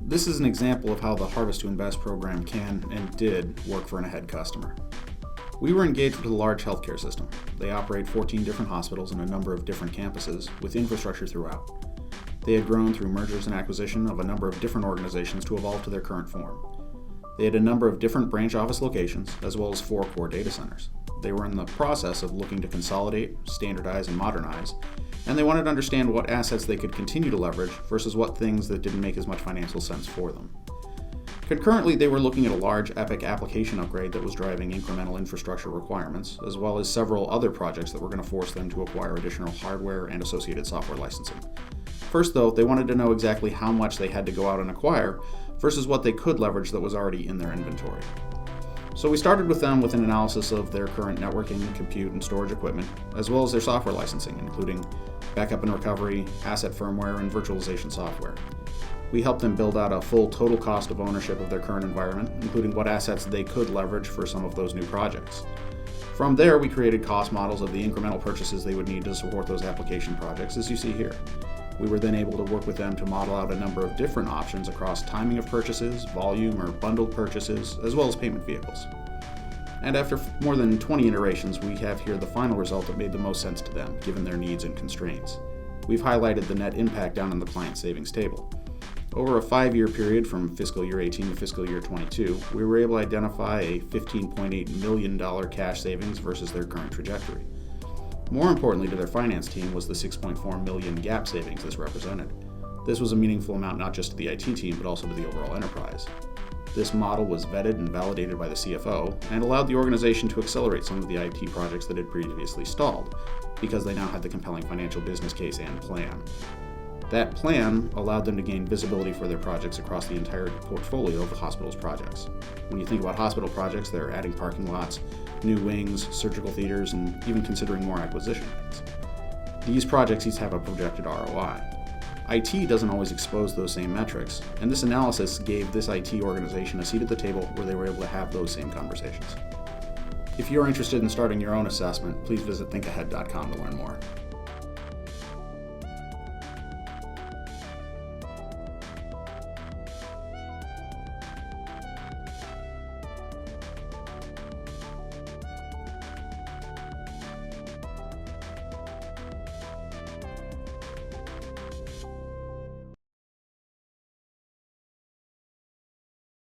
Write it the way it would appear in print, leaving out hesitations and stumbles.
This is an example of how the Harvest to Invest program can and did work for an AHEAD customer. We were engaged with a large healthcare system. They operate 14 different hospitals and a number of different campuses with infrastructure throughout. They had grown through mergers and acquisition of a number of different organizations to evolve to their current form. They had a number of different branch office locations, as well as 4 core data centers. They were in the process of looking to consolidate, standardize, and modernize, and they wanted to understand what assets they could continue to leverage versus what things that didn't make as much financial sense for them. Concurrently, they were looking at a large Epic application upgrade that was driving incremental infrastructure requirements, as well as several other projects that were going to force them to acquire additional hardware and associated software licensing. First, though, they wanted to know exactly how much they had to go out and acquire versus what they could leverage that was already in their inventory. So we started with them with an analysis of their current networking, compute, and storage equipment, as well as their software licensing, including backup and recovery, asset firmware, and virtualization software. We helped them build out a full total cost of ownership of their current environment, including what assets they could leverage for some of those new projects. From there, we created cost models of the incremental purchases they would need to support those application projects, as you see here. We were then able to work with them to model out a number of different options across timing of purchases, volume or bundled purchases, as well as payment vehicles. And after more than 20 iterations, we have here the final result that made the most sense to them, given their needs and constraints. We've highlighted the net impact down in the client savings table. Over a 5-year period from fiscal year 18 to fiscal year 22, we were able to identify a $15.8 million cash savings versus their current trajectory. More importantly to their finance team was the $6.4 million GAAP savings this represented. This was a meaningful amount not just to the IT team, but also to the overall enterprise. This model was vetted and validated by the CFO and allowed the organization to accelerate some of the IT projects that had previously stalled, because they now had the compelling financial business case and plan. That plan allowed them to gain visibility for their projects across the entire portfolio of the hospital's projects. When you think about hospital projects, they're adding parking lots, new wings, surgical theaters, and even considering more acquisition things. These projects each have a projected ROI. IT doesn't always expose those same metrics, and this analysis gave this IT organization a seat at the table where they were able to have those same conversations. If you're interested in starting your own assessment, please visit thinkahead.com to learn more.